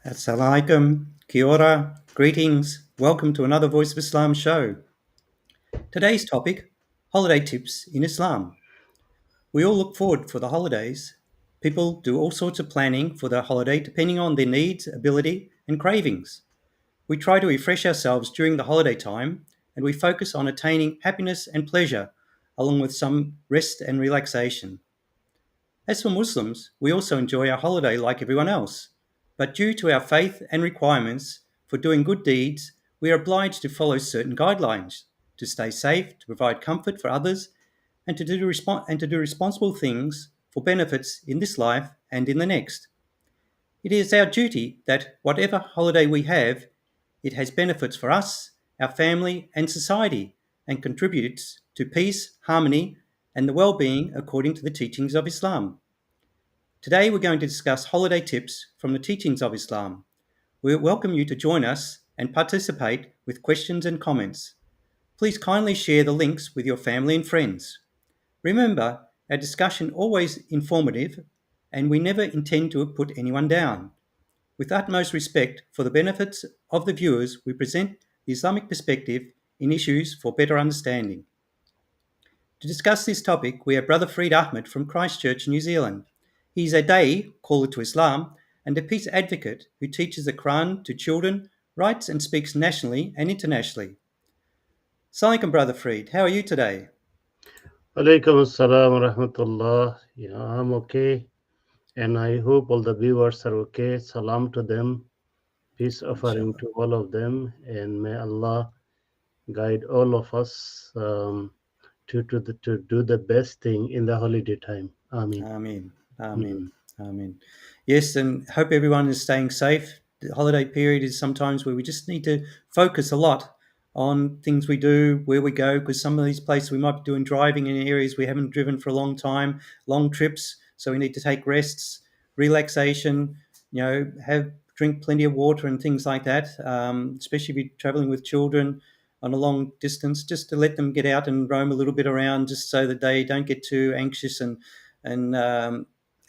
Assalamu alaikum, kia ora, greetings, welcome to another Voice of Islam show. Today's topic, holiday tips in Islam. We all look forward for the holidays. People do all sorts of planning for their holiday depending on their needs, ability, and cravings. We try to refresh ourselves during the holiday time and we focus on attaining happiness and pleasure along with some rest and relaxation. As for Muslims, we also enjoy our holiday like everyone else. But due to our faith and requirements for doing good deeds, we are obliged to follow certain guidelines to stay safe, to provide comfort for others, and to do responsible things for benefits in this life and in the next. It is our duty that whatever holiday we have, it has benefits for us, our family, and society, and contributes to peace, harmony, and the well-being according to the teachings of Islam. Today we're going to discuss holiday tips from the teachings of Islam. We welcome you to join us and participate with questions and comments. Please kindly share the links with your family and friends. Remember, our discussion always informative and we never intend to put anyone down. With utmost respect for the benefits of the viewers, we present the Islamic perspective in issues for better understanding. To discuss this topic, we have Brother Farid Ahmed from Christchurch, New Zealand. He is a Da'i, caller to Islam, and a peace advocate who teaches the Quran to children, writes and speaks nationally and internationally. Assalamu alaikum, Brother Farid. How are you today? Alaikum assalam wa rahmatullah. Yeah, I'm okay. And I hope all the viewers are okay. Salam to them. Peace offering to all of them. And may Allah guide all of us to do the best thing in the holiday time. Ameen. Ameen. Ameen. Ameen. Yes, and hope everyone is staying safe. The holiday period is sometimes where we just need to focus a lot on things we do, where we go, because some of these places we might be doing driving in areas we haven't driven for a long time, long trips, so we need to take rests, relaxation, drink plenty of water and things like that, especially if you're traveling with children on a long distance, just to let them get out and roam a little bit around, just so that they don't get too anxious and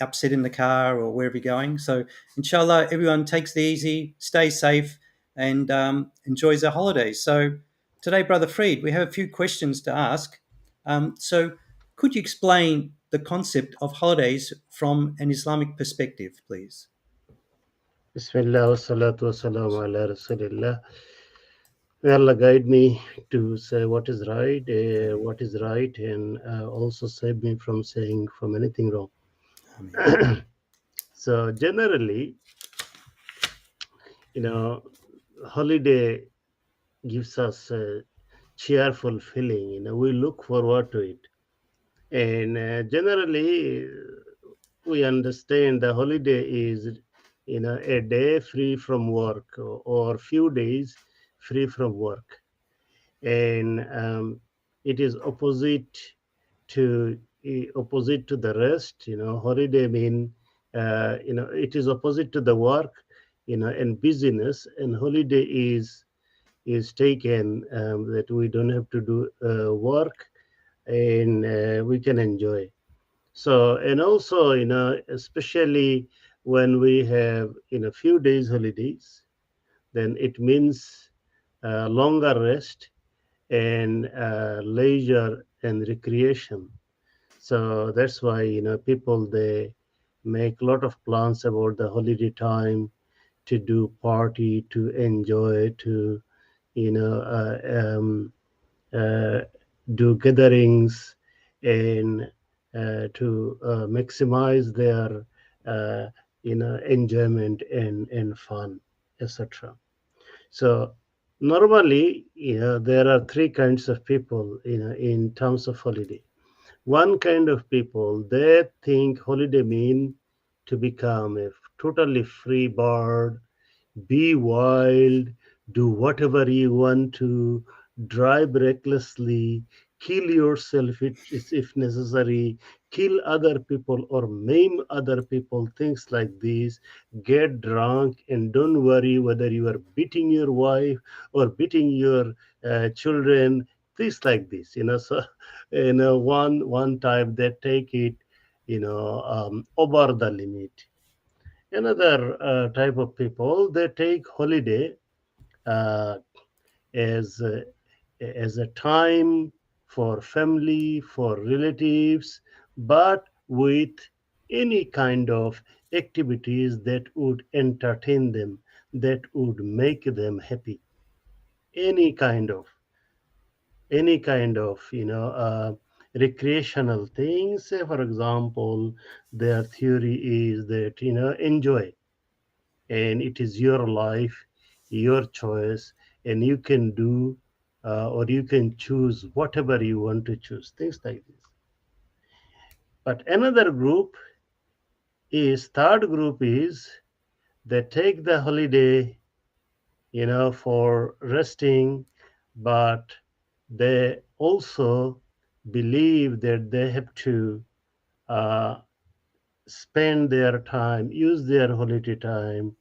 upset in the car or wherever you're going. So, inshallah, everyone takes it easy, stays safe, and enjoys their holidays. So, today, Brother Freed, we have a few questions to ask. So, could you explain the concept of holidays from an Islamic perspective, please? Bismillah wa salatu wa salamu ala rasulillah. May Allah guide me to say what is right, and also save me from saying from anything wrong. So generally, holiday gives us a cheerful feeling. We look forward to it, and generally, we understand the holiday is, a day free from work or few days free from work, and it is opposite to the rest. Holiday mean, it is opposite to the work, and busyness, and holiday is taken that we don't have to do work, and we can enjoy. So, and also, especially when we have few days holidays, then it means longer rest and leisure and recreation. So that's why people, they make a lot of plans about the holiday time, to do party, to enjoy, to you know uh, um, uh, do gatherings, and to maximize their enjoyment and fun, etc. So normally, there are three kinds of people, in terms of holiday. One kind of people, they think holiday mean to become a totally free bird, be wild, do whatever you want to, drive recklessly, kill yourself if necessary, kill other people or maim other people, things like this, get drunk, and don't worry whether you are beating your wife or beating your children, things like this. So, one type, they take it, over the limit. Another type of people, they take holiday uh, as as a time for family, for relatives, but with any kind of activities that would entertain them, that would make them happy. Any kind of, recreational things. Say, for example, their theory is that, enjoy, and it is your life, your choice, and you can do or you can choose whatever you want to choose, things like this. But another group is, third group is, they take the holiday, for resting, but they also believe that they have to uh, spend their time, use their holiday time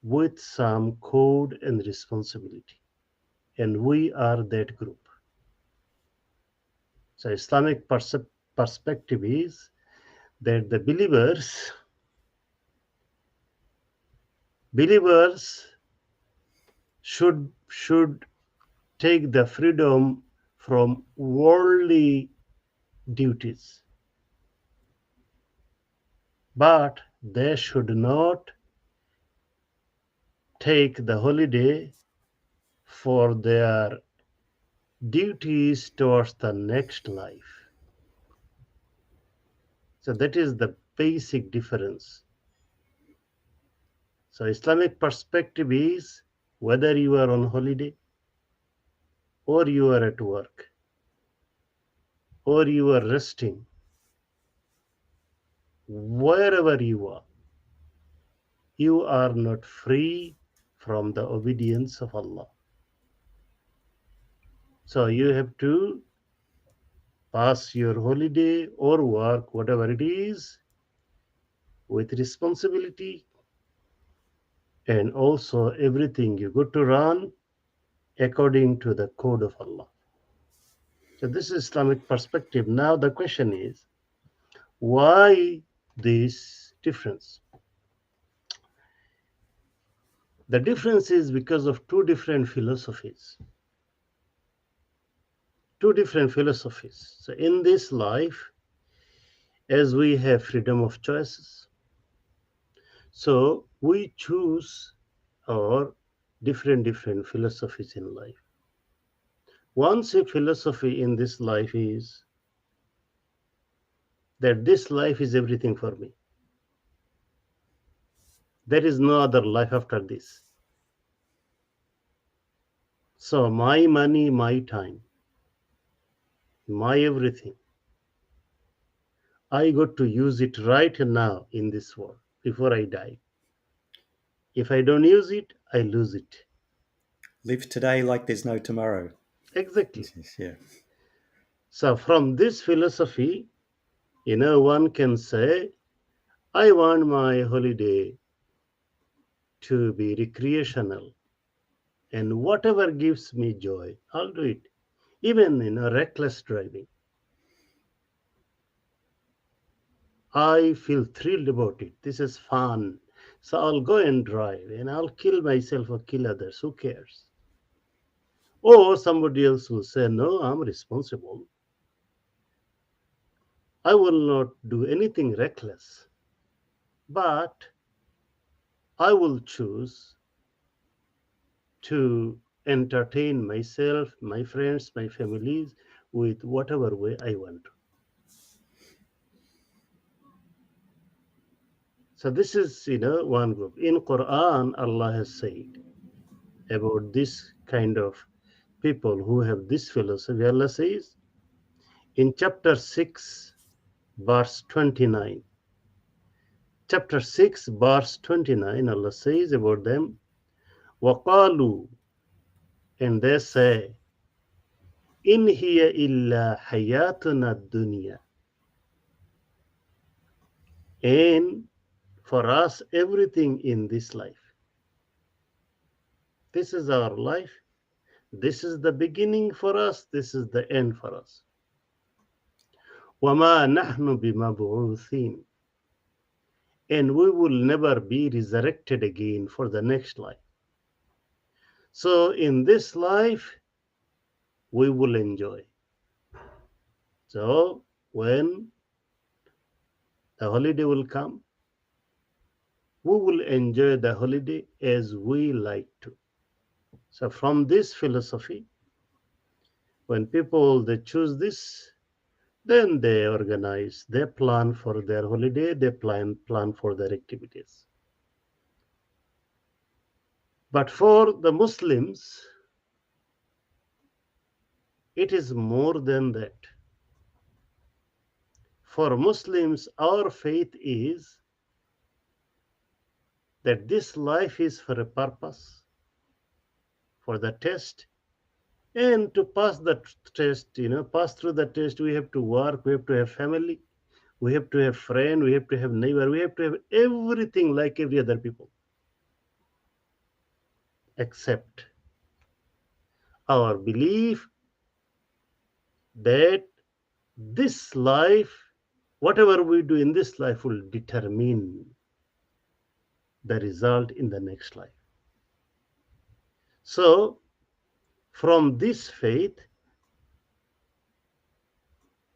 with some code and responsibility. And we are that group. So Islamic perspective is that the believers should take the freedom from worldly duties, but they should not take the holiday for their duties towards the next life. So that is the basic difference. So Islamic perspective is, whether you are on holiday or you are at work or you are resting, wherever you are not free from the obedience of Allah. So you have to pass your holiday or work, whatever it is, with responsibility, and also everything you got to run according to the code of Allah. So this is Islamic perspective. Now the question is, why this difference? The difference is because of two different philosophies. Two different philosophies. So in this life, as we have freedom of choices, so we choose our different philosophies in life. One philosophy in this life is that this life is everything for me. There is no other life after this. So my money, my time, my everything, I got to use it right now in this world before I die. If I don't use it, I lose it. Live today like there's no tomorrow. Exactly. This is, yeah. So from this philosophy, one can say, I want my holiday to be recreational, and whatever gives me joy, I'll do it. Even reckless driving, I feel thrilled about it. This is fun. So I'll go and drive and I'll kill myself or kill others. Who cares? Or somebody else will say, no, I'm responsible. I will not do anything reckless, but I will choose to entertain myself, my friends, my families with whatever way I want to. So this is, one group. In Quran, Allah has said about this kind of people who have this philosophy. Allah says in chapter 6, verse 29. Chapter 6, verse 29, Allah says about them, وَقَالُوا, and they say, إِنْ هِيَ إِلَّا حَيَاتُنَا الدُّنْيَا, and for us, everything in this life. This is our life. This is the beginning for us. This is the end for us. وَمَا نَحْنُ بِمَبْعُوثِينَ, and we will never be resurrected again for the next life. So in this life, we will enjoy. So when the holiday will come, we will enjoy the holiday as we like to. So from this philosophy, when people they choose this, then they organize, they plan for their holiday, they plan for their activities. But for the Muslims, it is more than that. For Muslims, our faith is that this life is for a purpose, for the test, and to pass the test, pass through the test, we have to work, we have to have family, we have to have friend, we have to have neighbor, we have to have everything like every other people, except our belief that this life, whatever we do in this life, will determine the result in the next life. So, from this faith,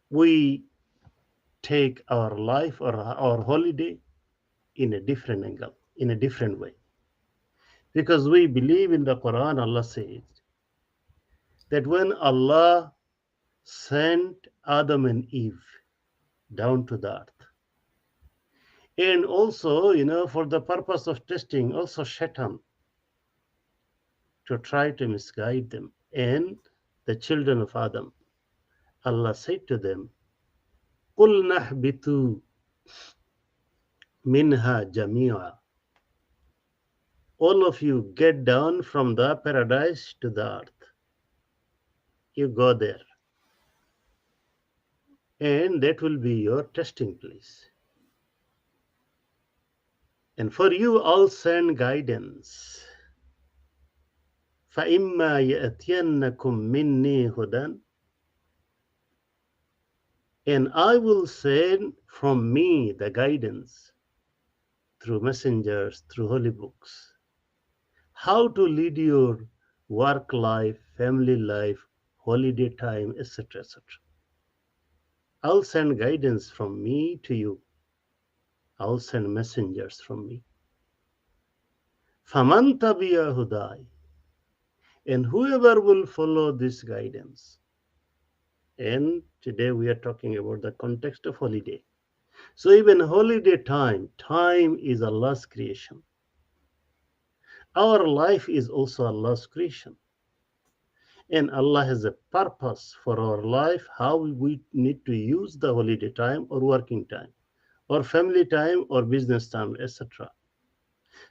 we take our life or our holiday in a different angle, in a different way. Because we believe in the Quran, Allah says that when Allah sent Adam and Eve down to the earth, and also, for the purpose of testing, also Shaitan, to try to misguide them and the children of Adam, Allah said to them, قُلْ نَحْبِتُوا مِنْهَا جَمِيعًا. All of you get down from the paradise to the earth. You go there. And that will be your testing place. And for you, I'll send guidance. فَإِمَّا يَأْتِيَنَّكُم مِّنِّي هُدًى. And I will send from me the guidance through messengers, through holy books, how to lead your work life, family life, holiday time, etc., etc. I'll send guidance from me to you. I'll send messengers from me. فَمَنْ تَبِعَ هُدَايَ. And whoever will follow this guidance. And today we are talking about the context of holiday. So even holiday time is Allah's creation. Our life is also Allah's creation. And Allah has a purpose for our life, how we need to use the holiday time or working time, or family time or business time, etc.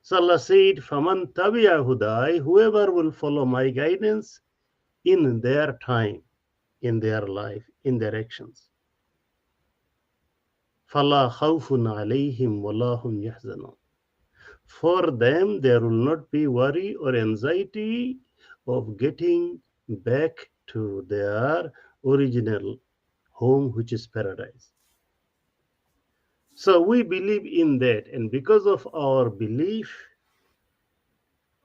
So Allah said, فَمَنْ تَبِعَ هُدَايَ. Whoever will follow my guidance in their time, in their life, in their actions. فَلَا خَوْفٌ عَلَيْهِمْ وَلَا هُمْ يَحْزَنُونَ. For them, there will not be worry or anxiety of getting back to their original home, which is paradise. So we believe in that, and because of our belief,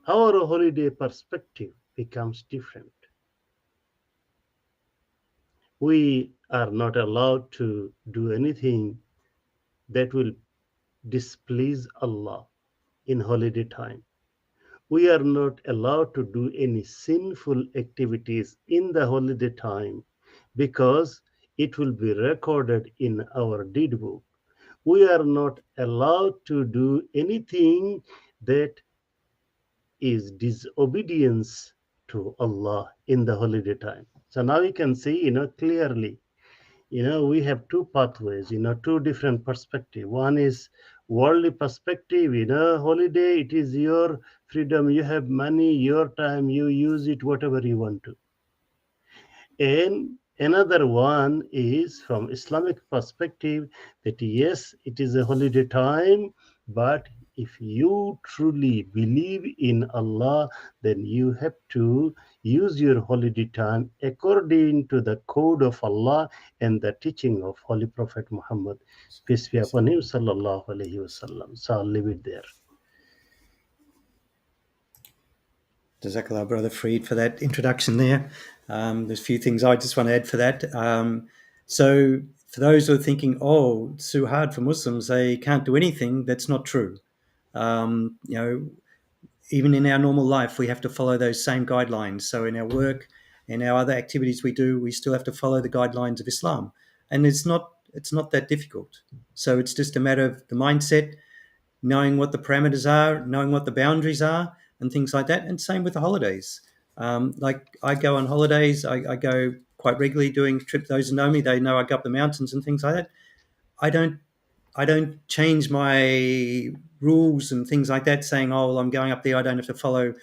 our holiday perspective becomes different. We are not allowed to do anything that will displease Allah in holiday time. We are not allowed to do any sinful activities in the holiday time because it will be recorded in our deed book. We are not allowed to do anything that is disobedience to Allah in the holiday time. So now you can see, clearly, we have two pathways, two different perspectives. One is worldly perspective, holiday, it is your freedom, you have money, your time, you use it whatever you want to. And another one is from Islamic perspective, that yes, it is a holiday time, but if you truly believe in Allah, then you have to use your holiday time according to the code of Allah and the teaching of Holy Prophet Muhammad, peace be upon him, sallallahu alaihi wasallam. So I'll leave it there. Jazakallah, Brother Freed, for that introduction there. There's a few things I just want to add for that. So, for those who are thinking, oh, it's too hard for Muslims, they can't do anything, that's not true. You know, even in our normal life, we have to follow those same guidelines. So, in our work and our other activities we do, we still have to follow the guidelines of Islam. And it's not that difficult. So, it's just a matter of the mindset, knowing what the parameters are, knowing what the boundaries are, and things like that. And same with the holidays. Like I go on holidays, I go quite regularly doing trips. Those who know me, they know I go up the mountains and things like that. I don't I don't change my rules and things like that, saying, "Oh, well, I'm going up there. I don't have to follow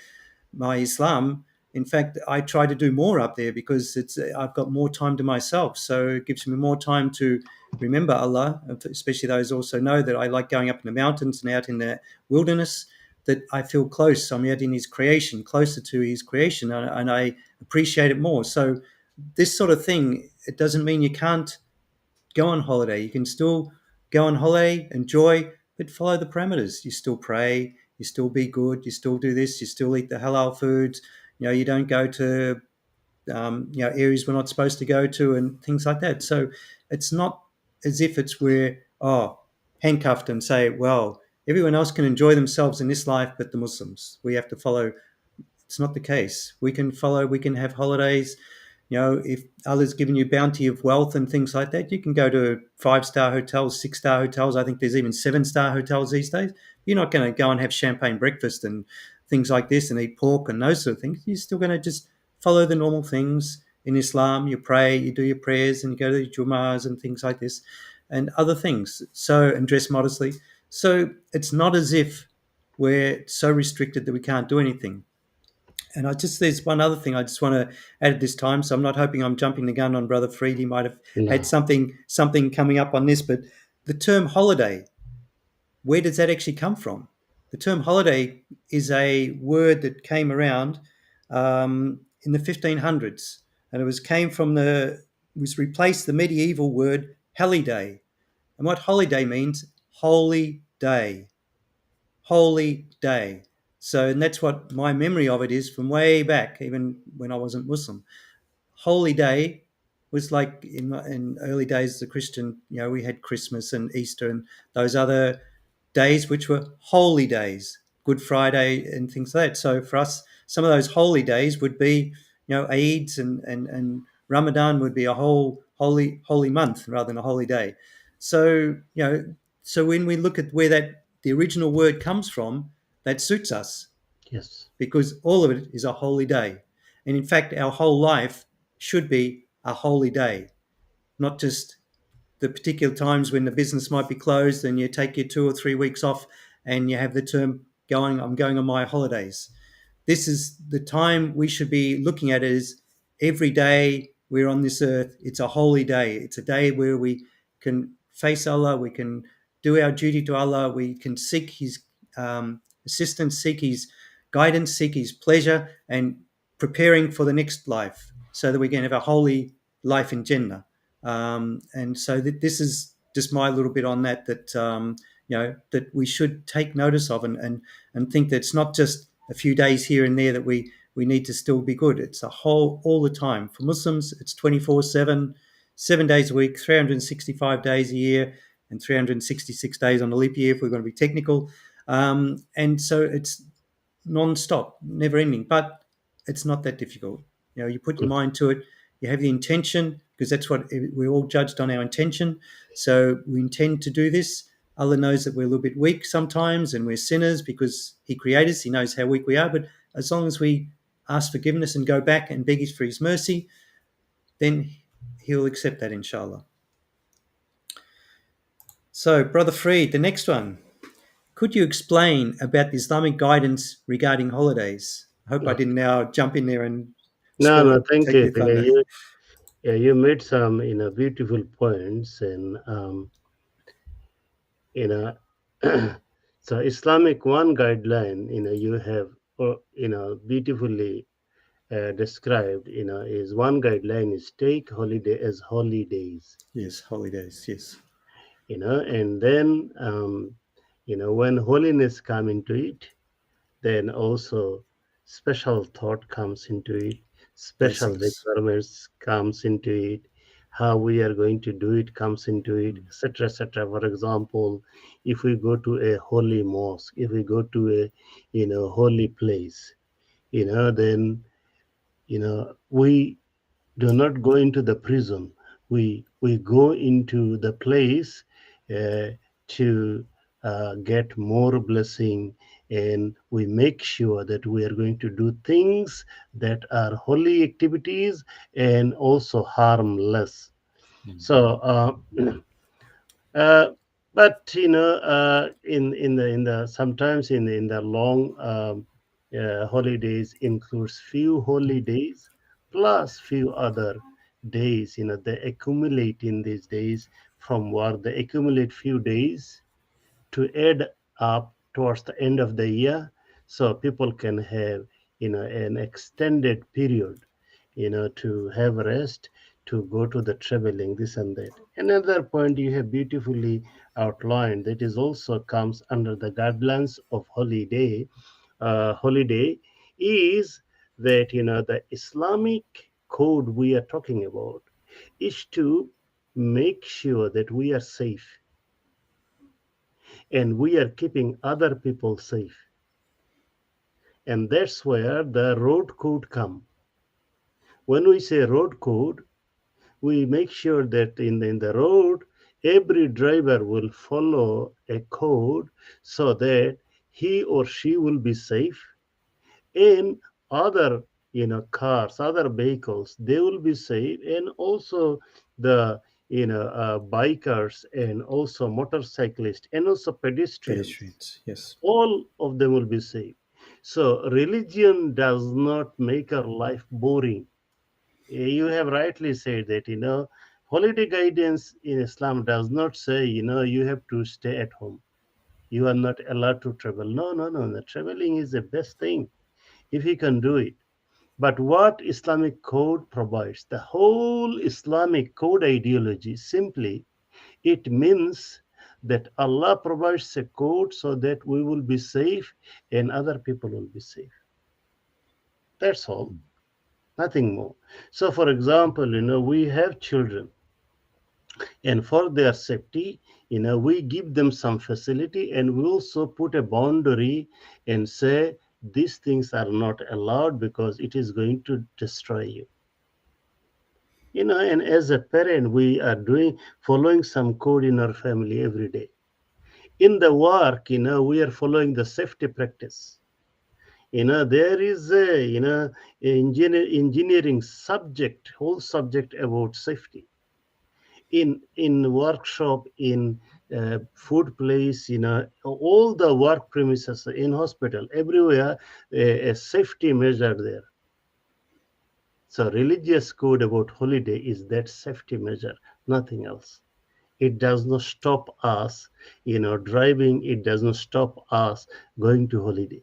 my Islam." In fact, I try to do more up there because I've got more time to myself. So it gives me more time to remember Allah, especially those also know that I like going up in the mountains and out in the wilderness, that I feel close. I'm out in His creation, closer to His creation, and I appreciate it more. So this sort of thing, it doesn't mean you can't go on holiday. You can still go on holiday, enjoy, but follow the parameters. You still pray, you still be good, you still do this, you still eat the halal foods. You don't go to areas we're not supposed to go to and things like that. So it's not as if it's we're handcuffed and say, well, everyone else can enjoy themselves in this life, but the Muslims, we have to follow. It's not the case. We can follow, we can have holidays. If Allah's given you bounty of wealth and things like that, you can go to 5-star hotels, 6-star hotels. I think there's even 7-star hotels these days. You're not going to go and have champagne breakfast and things like this and eat pork and those sort of things. You're still going to just follow the normal things in Islam. You pray, you do your prayers, and you go to the Jum'ahs and things like this and other things. And dress modestly. So it's not as if we're so restricted that we can't do anything. And there's one other thing I just want to add at this time. So I'm not hoping I'm jumping the gun on Brother Freed. He might have had No. something coming up on this, but the term holiday, where does that actually come from? The term holiday is a word that came around in the 1500s, and was replaced the medieval word holiday. And what holiday means? Holy day. Holy day. So, and that's what my memory of it is from way back, even when I wasn't Muslim. Holy day was like in early days as a Christian, we had Christmas and Easter and those other days which were holy days, Good Friday and things like that. So for us, some of those holy days would be, Eids and Ramadan would be a whole holy month rather than a holy day. So, so when we look at where the original word comes from, that suits us Yes. because all of it is a holy day. And in fact, our whole life should be a holy day, not just the particular times when the business might be closed and you take your 2 or 3 weeks off and you have the term I'm going on my holidays. This is the time we should be looking at it as every day we're on this earth. It's a holy day. It's a day where we can face Allah. We can do our duty to Allah. We can seek His assistance, seek His guidance, seek His pleasure, and preparing for the next life so that we can have a holy life in Jannah. And so this is just my little bit on that we should take notice of and think that it's not just a few days here and there that we need to still be good. It's all the time. For Muslims, it's 24/7, 7 days a week, 365 days a year, and 366 days on a leap year if we're going to be technical. And so it's non-stop, never ending, but it's not that difficult. You put your mind to it, you have the intention, because that's what we're all judged on, our intention. So we intend to do this. Allah knows that we're a little bit weak sometimes and we're sinners because He created us. He knows how weak we are. But as long as we ask forgiveness and go back and beg for His mercy, then He'll accept that, inshallah. So, Brother Freed, the next one. Could you explain about the Islamic guidance regarding holidays? I hope I didn't now jump in there and No, thank take you. your thunder. You made some, beautiful points, and you know, So Islamic one guideline, you have, beautifully described, is one guideline is take holiday as holidays, Yes, holidays. Yes. and then, when holiness come into it, then also special thought comes into it, special Blessings. requirements comes into it, how we are going to do it comes into it, Mm. etc., etc. For example, if we go to a holy mosque, if we go to a holy place, then we do not go into the prison. We go into the place uh, to get more blessing, and we make sure that we are going to do things that are holy activities and also harmless. Mm. So uh, but in the sometimes in the long holidays includes few holidays plus few other days. They accumulate in these days from work. They accumulate few days to add up towards the end of the year, so people can have an extended period to have rest, to go to the traveling, this and that. Another point you have beautifully outlined that is also comes under the guidelines of holiday is that the Islamic code we are talking about is to make sure that we are safe and we are keeping other people safe. And that's where the road code come. When we say road code, we make sure that in the road, every driver will follow a code so that he or she will be safe, and other cars, other vehicles, they will be safe, and also the bikers and also motorcyclists and also pedestrians, Pedestrians. Yes. all of them will be safe. So religion does not make our life boring. You have rightly said that holiday guidance in Islam does not say you have to stay at home, you are not allowed to travel. No, no, no, the traveling is the best thing if you can do it. But what Islamic code provides, the whole Islamic code ideology, simply it means that Allah provides a code so that we will be safe and other people will be safe. That's all, nothing more. So, for example, we have children, and for their safety, we give them some facility, and we also put a boundary and say these things are not allowed because it is going to destroy you. And as a parent, we are doing following some code in our family every day. In the work, we are following the safety practice. There is a engineering subject, whole subject about safety in workshop, in food place, all the work premises, in hospital, everywhere, a safety measure there. So religious code about holiday is that safety measure, nothing else. It does not stop us driving, it does not stop us going to holiday,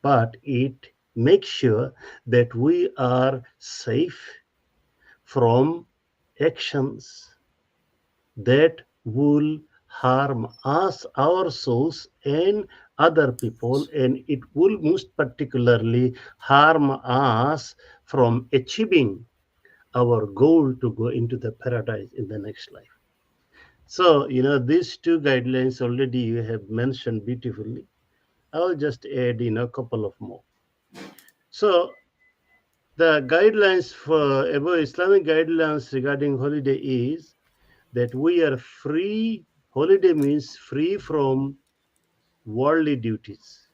but it makes sure that we are safe from actions that will harm us, our souls, and other people, and it will most particularly harm us from achieving our goal to go into the paradise in the next life. So, these two guidelines already you have mentioned beautifully. I'll just add a couple of more. So, the guidelines for above Islamic guidelines regarding holiday is that we are free. Holiday means free from worldly duties,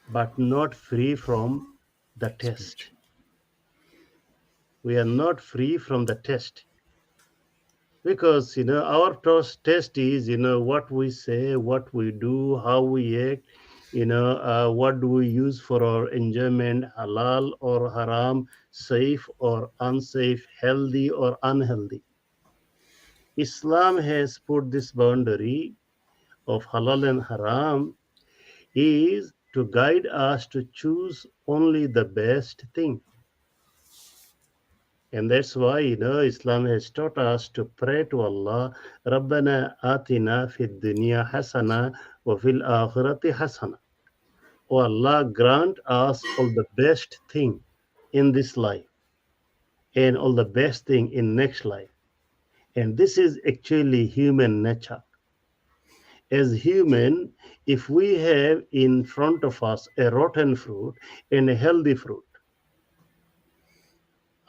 but not free from the test. Spiritual. We are not free from the test because our test is what we say, what we do, how we act. What do we use for our enjoyment, halal or haram, safe or unsafe, healthy or unhealthy. Islam has put this boundary of halal and haram is to guide us to choose only the best thing. And that's why, Islam has taught us to pray to Allah, Rabbana atina fid dunya hasana wa fil akhirati hasana. O Allah, grant us all the best thing in this life and all the best thing in next life. And this is actually human nature. As human, if we have in front of us a rotten fruit and a healthy fruit,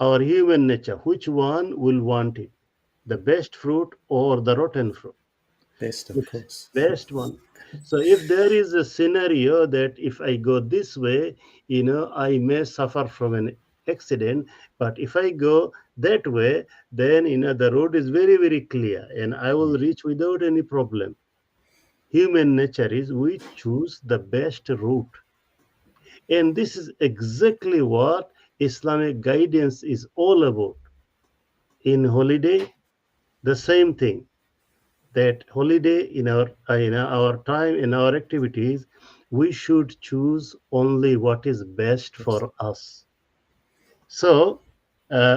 our human nature, which one will want it? The best fruit or the rotten fruit? Best, of The course. best one. So if there is a scenario that if I go this way, I may suffer from an accident, but if I go that way, then the road is very, very clear and I will reach without any problem. Human nature is we choose the best route. And this is exactly what Islamic guidance is all about. In holiday, the same thing. That holiday in our time in our activities, we should choose only what is best Yes. for us. So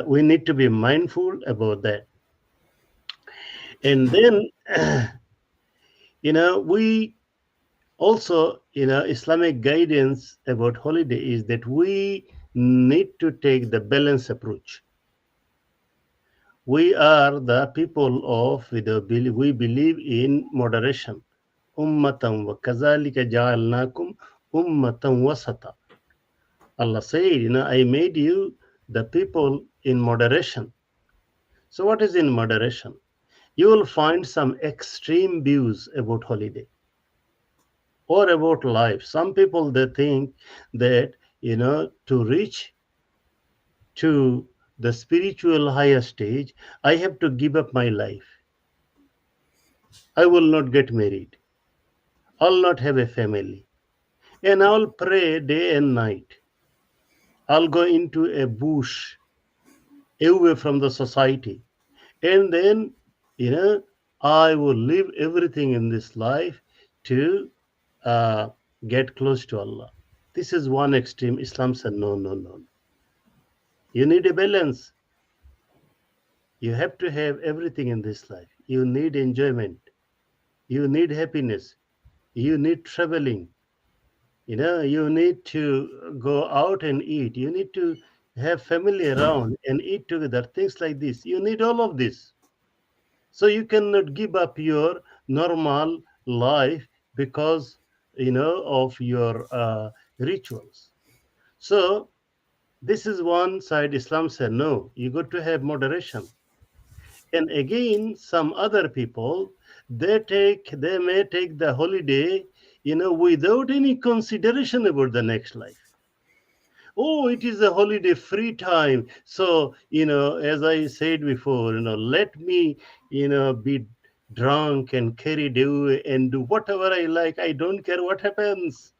we need to be mindful about that. And then we also, Islamic guidance about holiday is that we need to take the balanced approach. We are the people of we believe in moderation. Ummatan wa kazalika ja'alnakum ummatan wasata. Allah said, I made you the people in moderation. So what is in moderation? You will find some extreme views about holiday or about life. Some people they think that to reach to the spiritual higher stage, I have to give up my life. I will not get married. I'll not have a family. And I'll pray day and night. I'll go into a bush away from the society. And then, you know, I will leave everything in this life to uh, get close to Allah. This is one extreme. Islam said, no, no, no. You need a balance. You have to have everything in this life. You need enjoyment. You need happiness. You need traveling. You need to go out and eat. You need to have family around and eat together. Things like this. You need all of this. So you cannot give up your normal life because of your rituals. So this is one side. Islam said no. You got to have moderation. And again, some other people they may take the holiday, without any consideration about the next life. Oh, it is a holiday free time. So, as I said before, let me, be drunk and carried away and do whatever I like. I don't care what happens.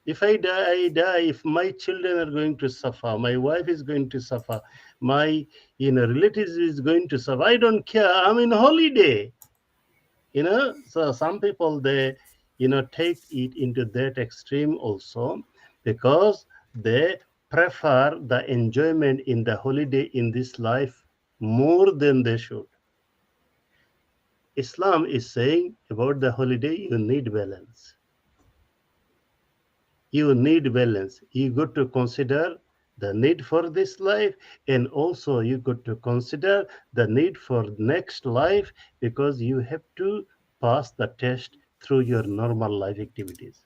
If I die, I die. If my children are going to suffer, my wife is going to suffer, my relatives is going to suffer. I don't care. I'm in holiday. So some people they take it into that extreme also because they prefer the enjoyment in the holiday in this life more than they should. Islam is saying about the holiday you need balance. You need balance. You got to consider the need for this life, and also you got to consider the need for next life because you have to pass the test through your normal life activities.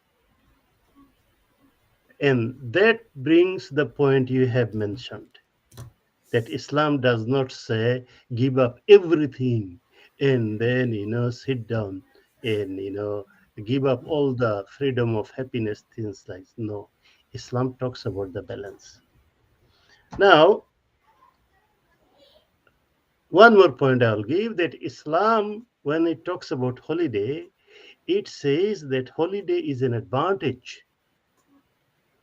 And that brings the point you have mentioned, that Islam does not say give up everything and then sit down and give up all the freedom of happiness, things like no. Islam talks about the balance. Now, one more point I'll give, that Islam, when it talks about holiday, it says that holiday is an advantage.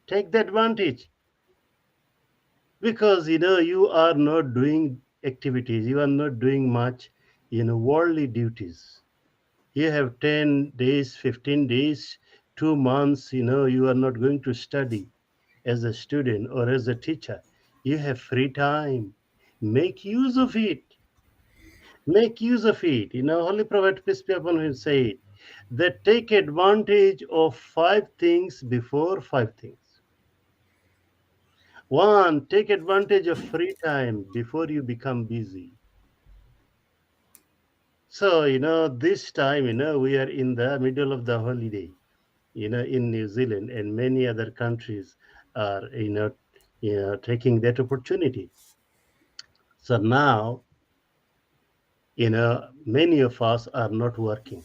Take the advantage because you are not doing activities, you are not doing much worldly duties. You have 10 days, 15 days, 2 months, you are not going to study as a student or as a teacher. You have free time. Make use of it. Make use of it. Holy Prophet, peace be upon him, said that take advantage of five things before five things. One, take advantage of free time before you become busy. So, this time, we are in the middle of the holiday, in New Zealand, and many other countries are, taking that opportunity. So now, many of us are not working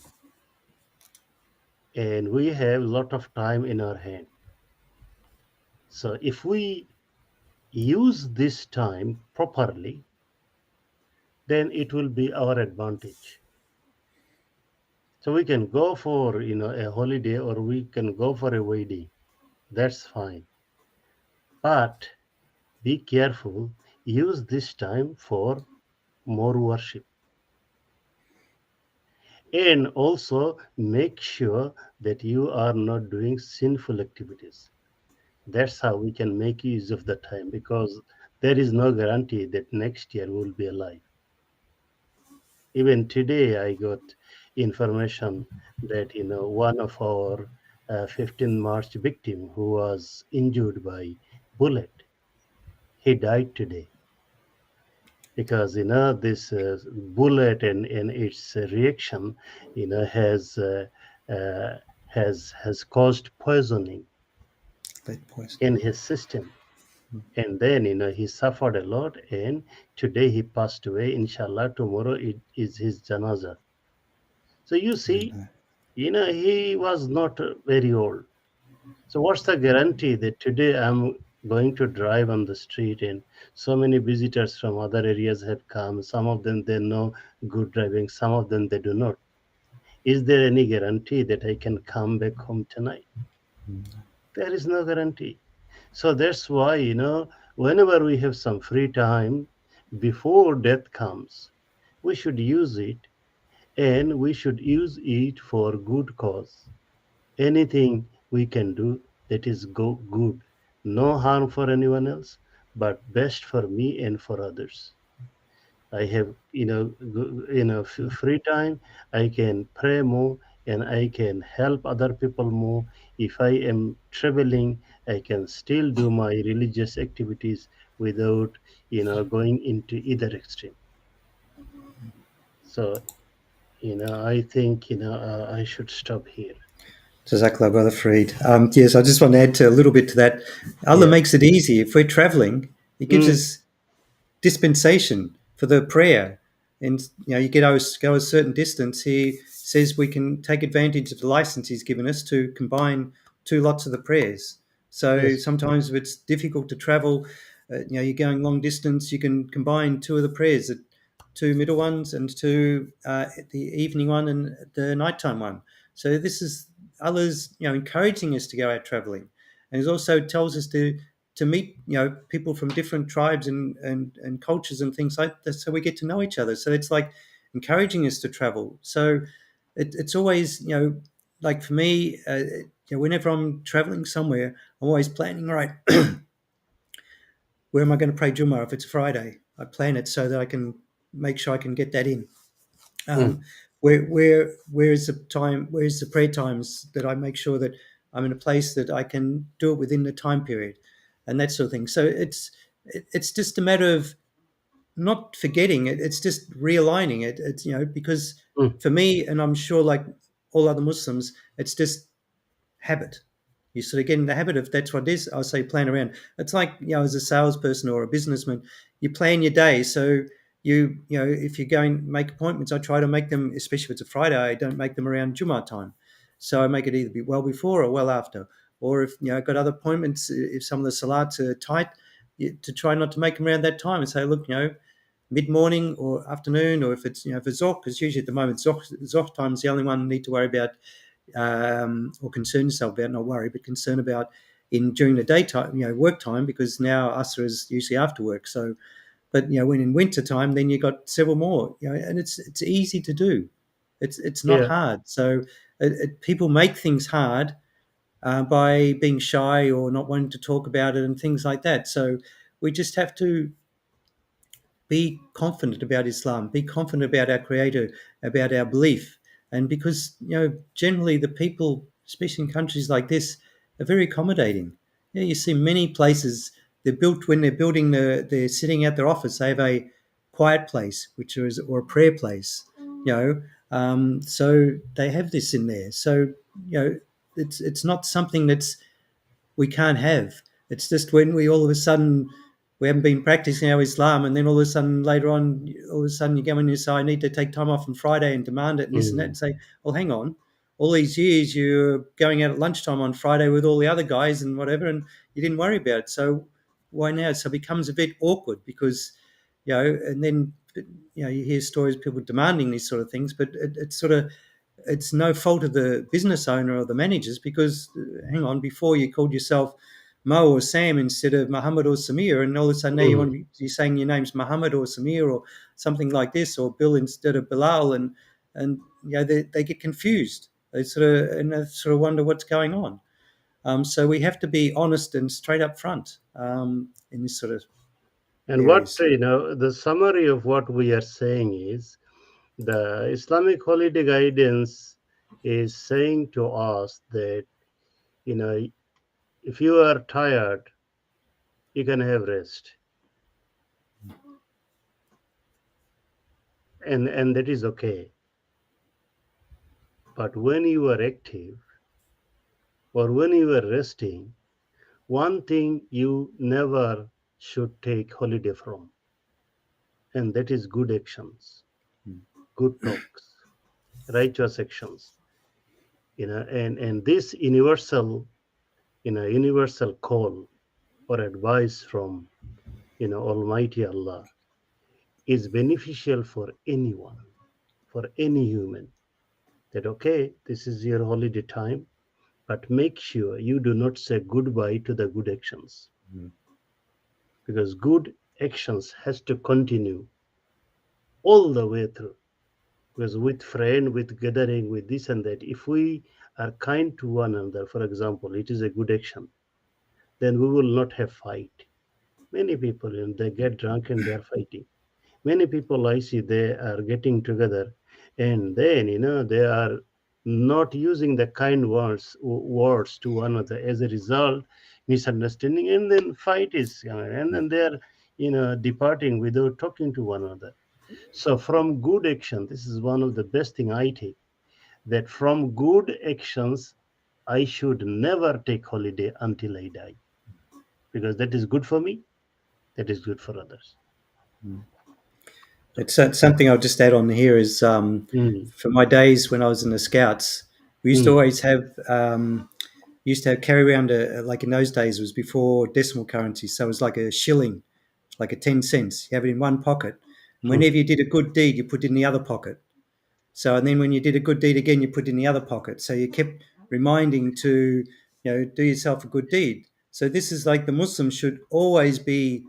and we have a lot of time in our hand. So if we use this time properly, then it will be our advantage. So we can go for, a holiday or we can go for a wedding. That's fine. But be careful. Use this time for more worship. And also make sure that you are not doing sinful activities. That's how we can make use of the time, because there is no guarantee that next year we'll be alive. Even today, I got information that one of our 15 March victim who was injured by bullet, he died today because this bullet and its reaction, has has caused poisoning Lead poison. in his system. And then he suffered a lot, and today he passed away. Inshallah, tomorrow it is his janaza. So you see, he was not very old. So what's the guarantee that today I'm going to drive on the street and so many visitors from other areas have come? Some of them they know good driving, some of them they do not. Is there any guarantee that I can come back home tonight? There is no guarantee. So that's why, whenever we have some free time before death comes, we should use it, and we should use it for good cause. Anything we can do that is good, no harm for anyone else, but best for me and for others. I have, free time. I can pray more and I can help other people more. If I am traveling, I can still do my religious activities without, going into either extreme. So, I think, I should stop here. Jazakallah, Brother Fareed. Yes, I just want to add to a little bit to that. Allah Yeah. makes it easy. If we're traveling, He gives Mm, us dispensation for the prayer. And, you go a certain distance. He says we can take advantage of the license He's given us to combine two lots of the prayers. So yes. sometimes if it's difficult to travel, you're going long distance, you can combine two of the prayers, the two middle ones and two the evening one and the nighttime one. So this is Allah's encouraging us to go out traveling, and it also tells us to meet people from different tribes and cultures and things like that, so we get to know each other. So it's like encouraging us to travel. So it's always like for me, whenever I'm traveling somewhere, I'm always planning, right, where am I going to pray Jummah? If it's Friday, I plan it so that I can make sure I can get that in. Mm, um, where is the time? Where is the prayer times that I make sure that I'm in a place that I can do it within the time period, and that sort of thing. So it's just a matter of not forgetting it. It's just realigning it. It's because mm, for me, and I'm sure like all other Muslims, it's just habit. You sort of get in the habit of that's what it is. I say plan around. It's like as a salesperson or a businessman, you plan your day. So if you're going to make appointments, I try to make them, especially if it's a Friday, I don't make them around Jummah time. So I make it either be well before or well after. Or if I've got other appointments, if some of the salats are tight, to try not to make them around that time and say, look, mid morning or afternoon, or if it's for Zohar, because usually at the moment Zohar time is the only one you need to worry about or concern yourself about, not worry, but concern about in during the daytime, work time, because now Asr is usually after work. So, but when in winter time, then you've got several more, and it's easy to do. It's not Yeah. hard. So people make things hard by being shy or not wanting to talk about it and things like that. So we just have to be confident about Islam, be confident about our Creator, about our belief. And because, generally the people, especially in countries like this, are very accommodating. Yeah, you see many places they're built when they're building they're sitting at their office, they have a quiet place, which is or a prayer place, so they have this in there. So, it's not something we can't have. It's just when we all of a sudden we haven't been practicing our Islam, and then all of a sudden later on, all of a sudden you go and you say, "I need to take time off on Friday and demand it," and this and that, Mm. and say, "Well, hang on, all these years you're going out at lunchtime on Friday with all the other guys and whatever, and you didn't worry about it. So why now?" So it becomes a bit awkward because, and then you hear stories of people demanding these sort of things, but it's sort of it's no fault of the business owner or the managers because hang on, before you called yourself Mo or Sam instead of Muhammad or Samir, and all of a sudden now Mm. you're saying your name's Muhammad or Samir or something like this, or Bill instead of Bilal, and they get confused. They sort of wonder what's going on. So we have to be honest and straight up front in this sort of And what, areas. the summary of what we are saying is the Islamic holiday guidance is saying to us that, you know, if you are tired, you can have rest. And that is okay. But when you are active or when you are resting, one thing you never should take holiday from, and that is good actions, good talks, righteous actions. And this universal call or advice from Almighty Allah is beneficial for anyone, for any human. That okay, this is your holiday time, but make sure you do not say goodbye to the good actions, Mm. because good actions has to continue all the way through. Because with friend, with gathering, with this and that, if we are kind to one another, for example, it is a good action, then we will not have fight. Many people, they get drunk and they are fighting. Many people I see, they are getting together, and then they are not using the kind words to one another. As a result, misunderstanding, and then fight is coming, and then they are departing without talking to one another. So from good action, this is one of the best thing I take, that from good actions I should never take holiday until I die, because that is good for me, that is good for others. It's something I'll just add on here is Mm, for my days when I was in the Scouts, we used to mm, always have carry around like in those days it was before decimal currency, so it was like a shilling, like a 10 cents. You have it in one pocket, and mm, whenever you did a good deed, you put it in the other pocket. So and then when you did a good deed again, you put it in the other pocket. So you kept reminding to do yourself a good deed. So this is like the Muslims should always be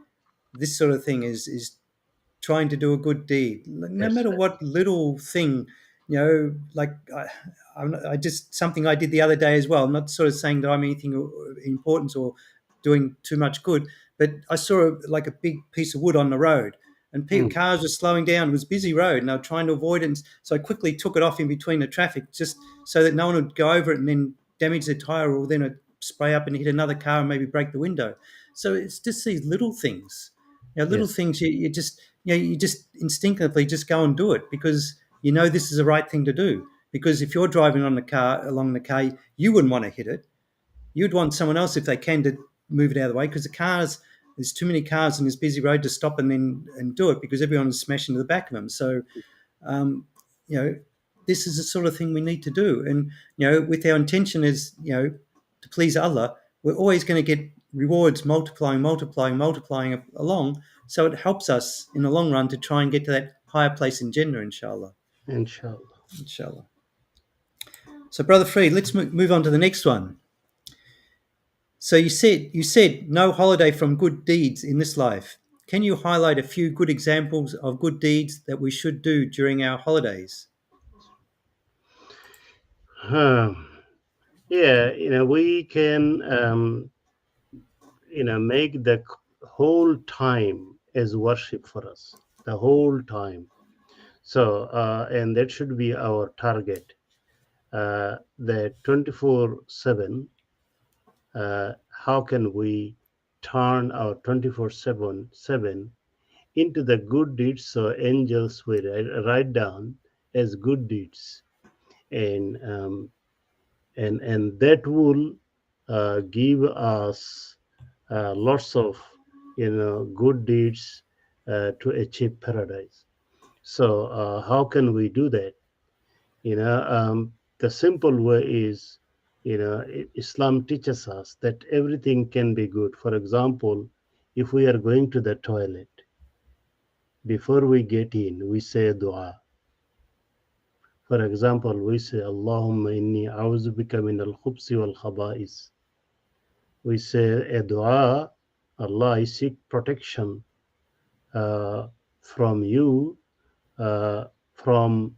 this sort of thing is trying to do a good deed, no that's matter right. what little thing, like I just something I did the other day as well. I'm not sort of saying that I'm anything important or doing too much good, but I saw like a big piece of wood on the road, and Mm, cars were slowing down. It was a busy road, and they were trying to avoid it. And so I quickly took it off in between the traffic, just so that no one would go over it and then damage their tire, or then it spray up and hit another car and maybe break the window. So it's just these little things, little yes. things you just instinctively just go and do it because this is the right thing to do. Because if you're driving along the car, you wouldn't want to hit it. You'd want someone else, if they can, to move it out of the way because there's too many cars in this busy road to stop and do it because everyone is smashing to the back of them. So, um, you know, this is the sort of thing we need to do. And, with our intention is, to please Allah, we're always going to get rewards multiplying along. So it helps us in the long run to try and get to that higher place in Jannah, inshallah. Inshallah. Inshallah. So, Brother Freed, let's move on to the next one. So you said no holiday from good deeds in this life. Can you highlight a few good examples of good deeds that we should do during our holidays? Yeah, we can, make the whole time as worship for us, the whole time. So, and that should be our target. The 24/7. How can we turn our 24/7 into the good deeds? So angels will write down as good deeds, and and that will give us lots of good deeds to achieve paradise. So how can we do that? The simple way is, Islam teaches us that everything can be good. For example, if we are going to the toilet, before we get in, we say dua. For example, we say, Allahumma inni a'udhu bika min al-khubsi wal khaba'is. We say a dua, Allah, I seek protection uh, from you, uh, from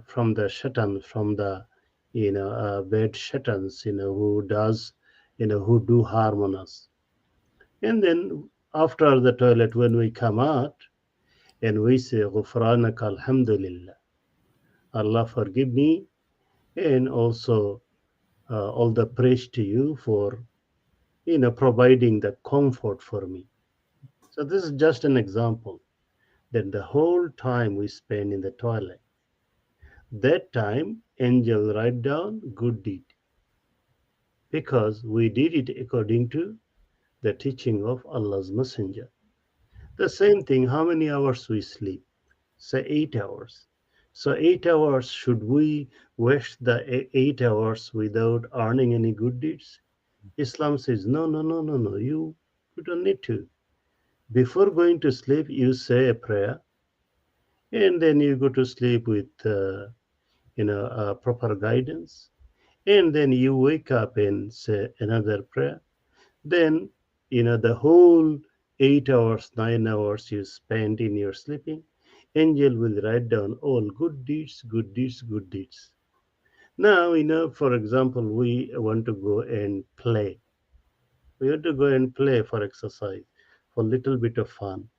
from the shaitan, from the bad shaitans, who do harm on us. And then after the toilet, when we come out, and we say, Ghufranaka alhamdulillah, Allah forgive me, and also all the praise to you for providing the comfort for me. So this is just an example. Then the whole time we spend in the toilet, that time angel write down good deed, because we did it according to the teaching of Allah's Messenger. The same thing, how many hours we sleep? Say 8 hours. So 8 hours, should we waste the 8 hours without earning any good deeds? Islam says, no, no, no, no, no. You don't need to. Before going to sleep, you say a prayer, and then you go to sleep with proper guidance, and then you wake up and say another prayer. Then the whole 8 hours, 9 hours you spend in your sleeping, angel will write down all good deeds, good deeds, good deeds. Now, for example, we want to go and play. We want to go and play for exercise, for a little bit of fun.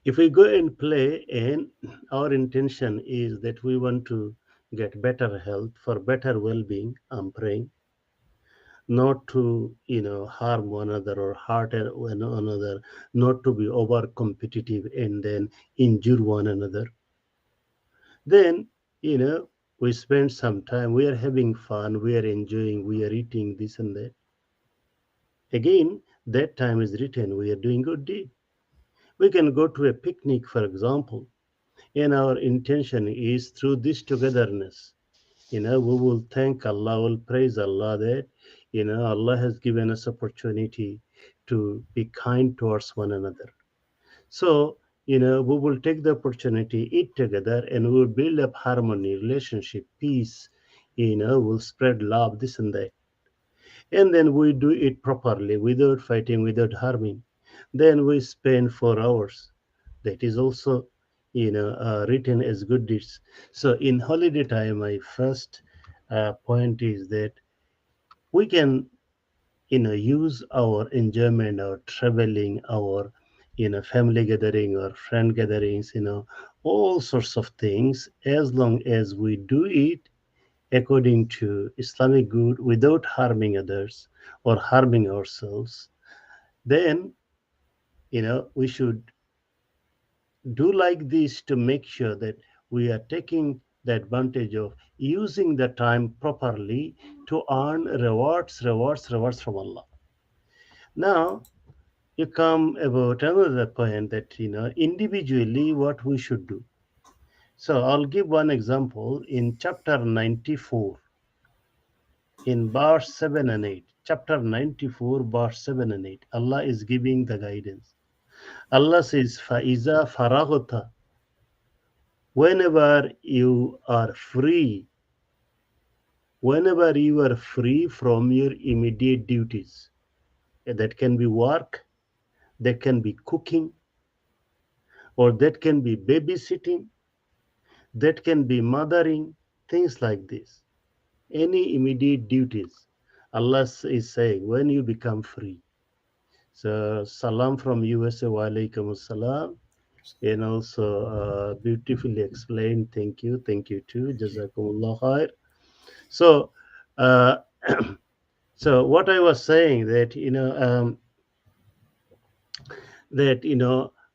If we go and play, and our intention is that we want to get better health, for better well-being, I'm praying not to harm one another or hurt one another, not to be over competitive and then injure one another. Then you know we spend some time, we are having fun, we are enjoying, we are eating this and that. Again, that time is written, we are doing good deed. We can go to a picnic, for example, and our intention is through this togetherness, we will thank Allah, will praise Allah that Allah has given us opportunity to be kind towards one another. So we will take the opportunity, eat together, and we will build up harmony, relationship, peace. We'll spread love, this and that, and then we do it properly without fighting, without harming. Then we spend 4 hours. That is also written as good deeds. So in holiday time, my first point is that we can use our enjoyment, our traveling, our family gathering or friend gatherings, all sorts of things, as long as we do it according to Islamic good without harming others or harming ourselves. Then we should do like this to make sure that we are taking the advantage of using the time properly to earn rewards from Allah. Now you come about another point, that individually what we should do. So I'll give one example in chapter 94, in verse 7 and 8. Chapter 94, verse 7 and 8. Allah is giving the guidance. Allah says, Faiza faragota, whenever you are free, whenever you are free from your immediate duties, that can be work, that can be cooking, or that can be babysitting, that can be mothering, things like this. Any immediate duties. Allah is saying, when you become free. So, salam from USA, wa alaikum assalam. And also beautifully explained. Thank you. Thank you too. Jazakumullah khair. So, uh, so what I was saying that,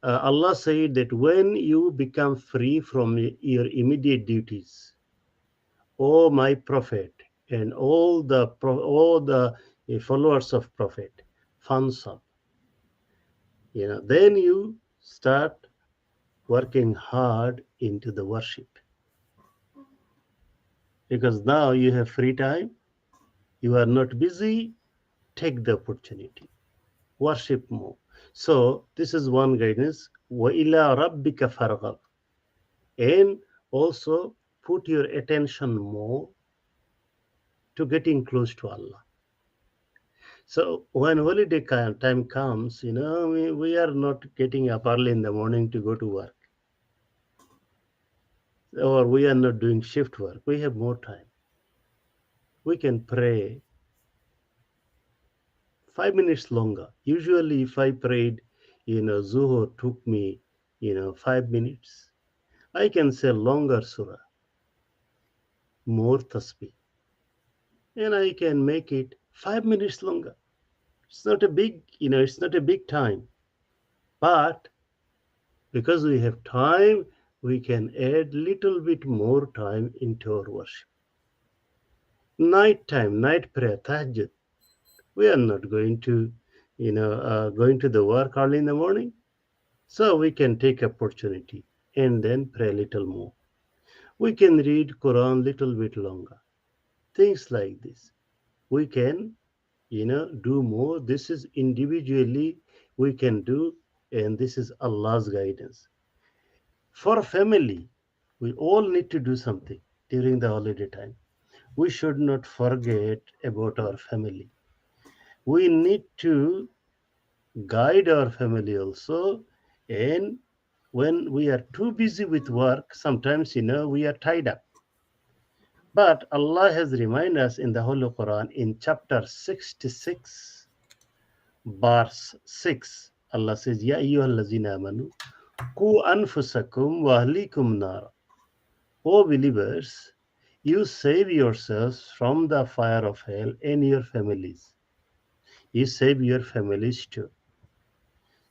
Allah said that when you become free from your immediate duties, O my prophet, and all the followers of prophet, fansab, then you start working hard into the worship, because now you have free time, you are not busy. Take the opportunity, worship more. So this is one guidance. Wa ila rabbika farghab, and also put your attention more to getting close to Allah. So when holiday time comes, we are not getting up early in the morning to go to work, or we are not doing shift work. We have more time. We can pray 5 minutes longer. Usually, if I prayed, Zuhur took me, 5 minutes. I can say longer surah, more tasbih, and I can make it 5 minutes longer. It's not a big, it's not a big time, but because we have time, we can add little bit more time into our worship. Night time, night prayer, tahajjud. We are not going to, going to the work early in the morning, so we can take opportunity and then pray a little more. We can read Quran little bit longer. Things like this, we can, do more. This is individually we can do, and this is Allah's guidance. For family, we all need to do something during the holiday time. We should not forget about our family. We need to guide our family also. And when we are too busy with work, sometimes, we are tied up. But Allah has reminded us in the Holy Quran in chapter 66, verse 6. Allah says, Ya ayyuhallazina amanu, ku anfusakum wa ahlikum nar. O believers, you save yourselves from the fire of hell and your families. You save your families too.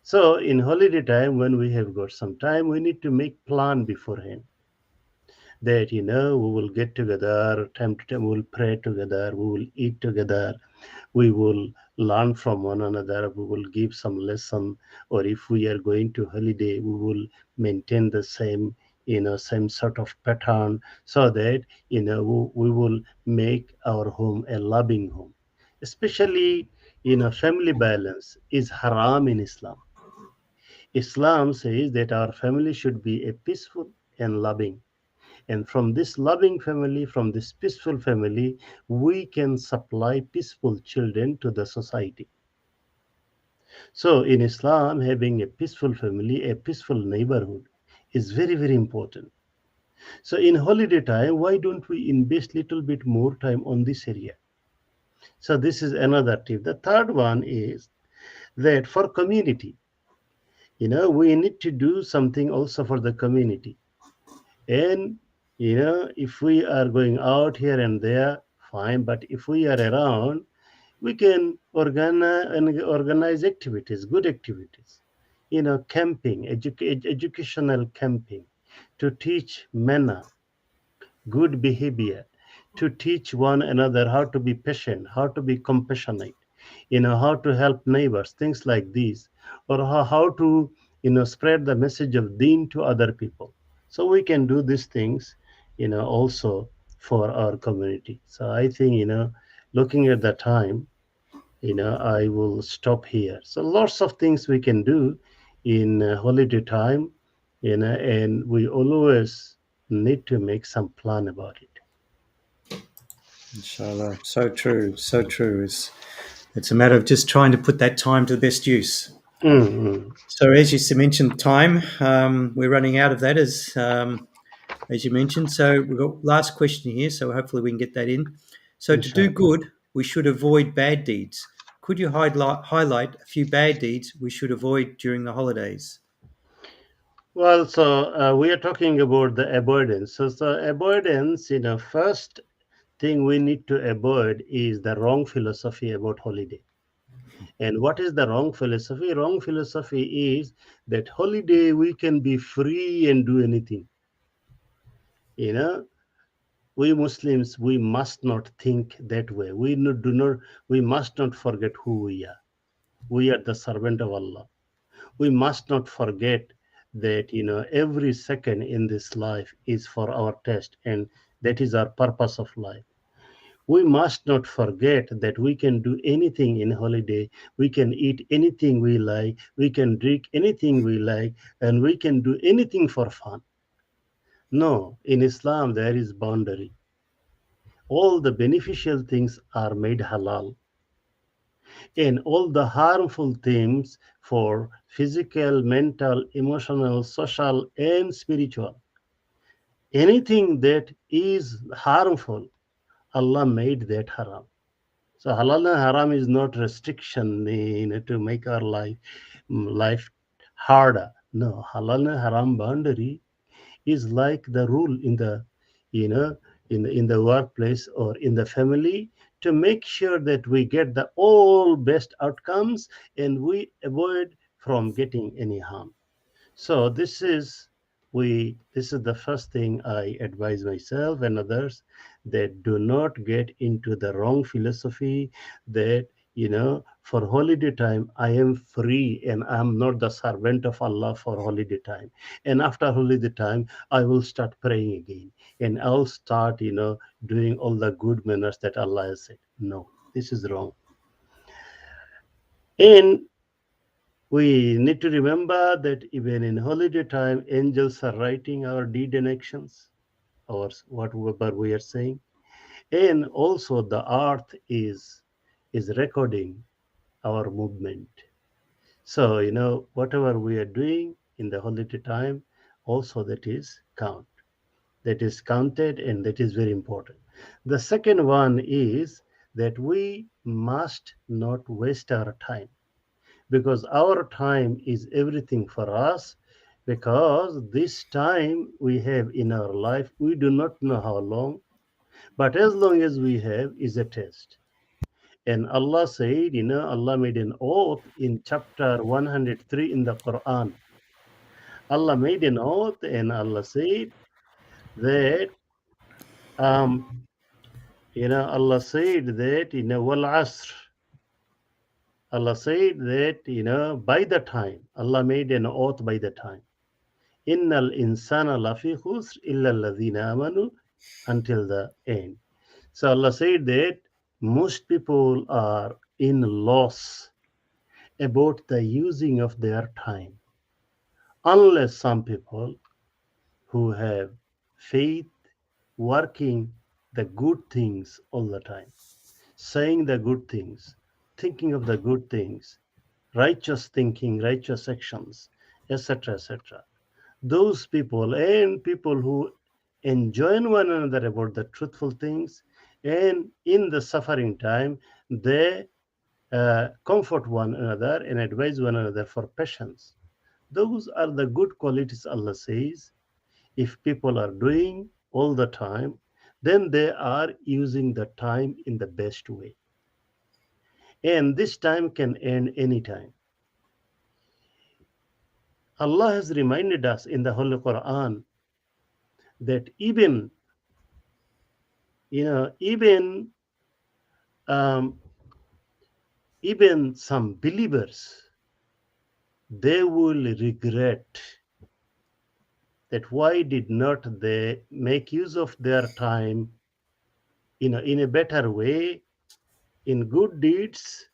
So in holiday time, when we have got some time, we need to make plan beforehand. That, we will get together, time to time we will pray together, we will eat together, we will learn from one another, we will give some lesson, or if we are going to holiday, we will maintain the same, same sort of pattern, so that, we will make our home a loving home. Especially, family balance is haram in Islam. Islam says that our family should be a peaceful and loving. And from this loving family, from this peaceful family, we can supply peaceful children to the society. So in Islam, having a peaceful family, a peaceful neighborhood is very, very important. So in holiday time, why don't we invest little bit more time on this area? So this is another tip. The third one is that for community, we need to do something also for the community. And, if we are going out here and there, fine. But if we are around, we can organize activities, good activities, camping, educational camping, to teach manner, good behavior, to teach one another how to be patient, how to be compassionate, how to help neighbors, things like these, or how to, spread the message of deen to other people. So we can do these things, also for our community. So I think, looking at the time, I will stop here. So lots of things we can do in holiday time, and we always need to make some plan about it. Inshallah. So true. So true. It's a matter of just trying to put that time to the best use. Mm-hmm. So as you mentioned, time, we're running out of that as as you mentioned. So we've got last question here, so hopefully we can get that in. So to do Inshallah. good, we should avoid bad deeds. Could you highlight a few bad deeds we should avoid during the holidays? Well, so we are talking about the avoidance. So avoidance, first thing we need to avoid is the wrong philosophy about holiday. And what is the wrong philosophy? Wrong philosophy is that holiday we can be free and do anything. You know, we Muslims we must not think that way. Do not. We must not forget who we are. We are the servant of Allah. We must not forget that every second in this life is for our test, and that is our purpose of life. We must not forget that we can do anything in holiday. We can eat anything we like, we can drink anything we like, and we can do anything for fun. No, in Islam there is boundary. All the beneficial things are made halal, and all the harmful things for physical, mental, emotional, social, and spiritual, anything that is harmful, Allah made that haram. So halal and haram is not restriction, to make our life harder. No, halal and haram boundary is like the rule in the you know in the workplace or in the family, to make sure that we get the all best outcomes and we avoid from getting any harm. So this is the first thing I advise myself and others, that do not get into the wrong philosophy that for holiday time I am free and I'm not the servant of Allah for holiday time. And after holiday time I will start praying again, and I'll start doing all the good manners that Allah has said. No, this is wrong. And we need to remember that even in holiday time, angels are writing our deed and actions, or whatever we are saying. And also the earth is recording our movement. So, whatever we are doing in the holiday time, also that is counted, and that is very important. The second one is that we must not waste our time, because our time is everything for us, because this time we have in our life, we do not know how long, but as long as we have is a test. And Allah said, Allah made an oath in chapter 103 in the Quran. Allah made an oath, and Allah said that Allah said that wal asr. Allah said that by the time, Allah made an oath by the time. Innal insana lafi khusr illa alladhina amanu, until the end. So Allah said that most people are in loss about the using of their time, unless some people who have faith, working the good things all the time, saying the good things, thinking of the good things, righteous thinking, righteous actions, etc., etc. Those people, and people who enjoin one another about the truthful things, and in the suffering time they comfort one another and advise one another for patience. Those are the good qualities Allah says. If people are doing all the time, then they are using the time in the best way, and this time can end any time. Allah has reminded us in the Holy Quran that even um, even some believers, they will regret that why did not they make use of their time in a better way, in good deeds.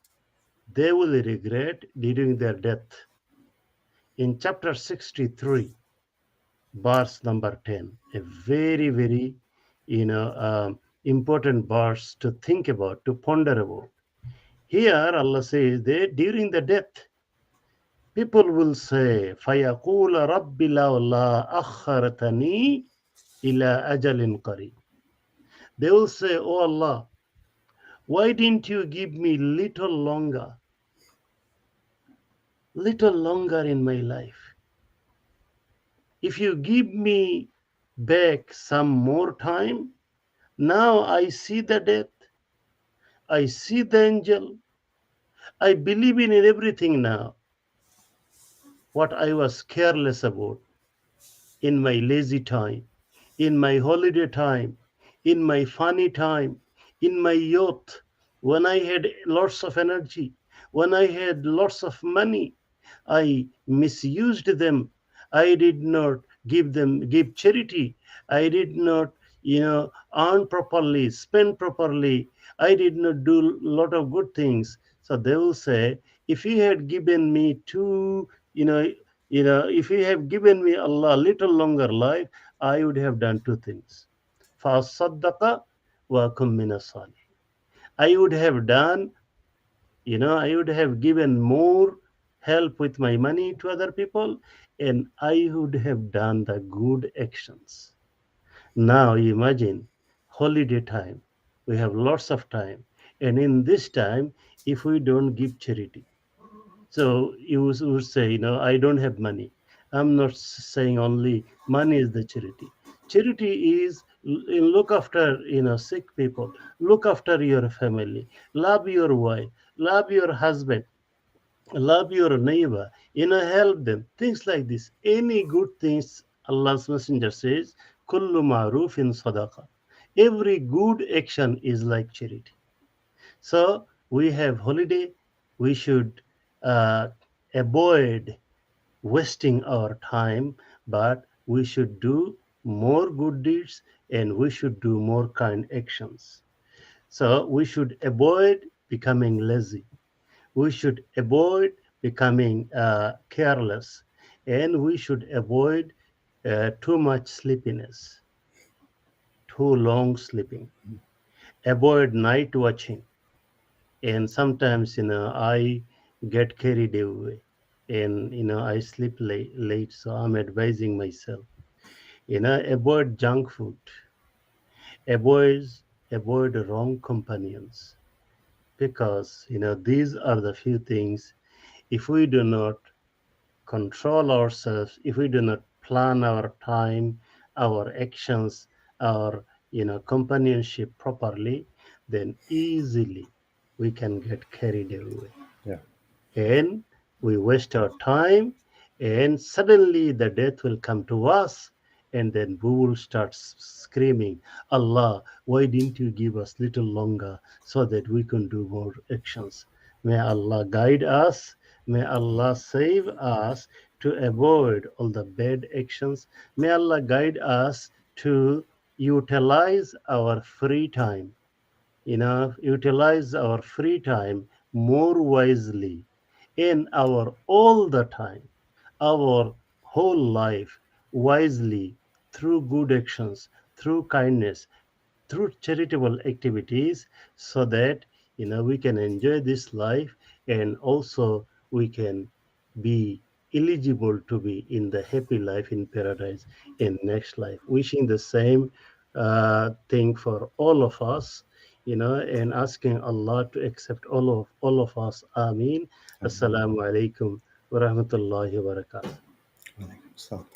They will regret during their death. In chapter 63, verse number 10, a very, very important verse to think about, to ponder about. Here Allah says that during the death, people will say, فَيَقُولَ رَبِّ لَوْلَا أَخَّرْتَنِي ila ajalin qarib. They will say, "Oh Allah, why didn't you give me little longer in my life? If you give me back some more time, now I see the death, I see the angel, I believe in everything now. What I was careless about in my lazy time, in my holiday time, in my funny time, in my youth, when I had lots of energy, when I had lots of money, I misused them. I did not give charity. I did not, earn properly, spend properly. I did not do a lot of good things. So they will say, if you had given me you know, if you have given me Allah a little longer life, I would have done two things. فَأَصَّدَّقَ وَأَكُن مِّنَ الصَّالِحِينَ. I would have done, I would have given more help with my money to other people, and I would have done the good actions. Now imagine holiday time. We have lots of time. And in this time, if we don't give charity, so you would say, I don't have money. I'm not saying only money is the charity. Charity is look after, sick people, look after your family, love your wife, love your husband, love your neighbor, help them. Things like this. Any good things, Allah's Messenger says, kullu ma'rufin sadaqa. Every good action is like charity. So we have holiday. We should uh, avoid wasting our time, but we should do more good deeds and we should do more kind actions. So we should avoid becoming lazy. We should avoid becoming careless, and we should avoid too much sleepiness, too long sleeping. Avoid night watching, and sometimes I get carried away, and I sleep late. So I'm advising myself, avoid junk food, avoid avoid wrong companions, because these are the few things. If we do not control ourselves, if we do not plan our time, our actions, our companionship properly, then easily we can get carried away, Yeah. and we waste our time, and suddenly the death will come to us, and then we will start screaming, Allah, why didn't you give us little longer so that we can do more actions? May Allah guide us, may Allah save us to avoid all the bad actions. May Allah guide us to utilize our free time, utilize our free time more wisely in our all the time, our whole life wisely, through good actions, through kindness, through charitable activities, so that we can enjoy this life, and also we can be eligible to be in the happy life in paradise in next life. Wishing the same thing for all of us, and asking Allah to accept all of us. Ameen. Amen. Assalamu alaikum wa rahmatullahi wa barakatuh. Alaikum salam.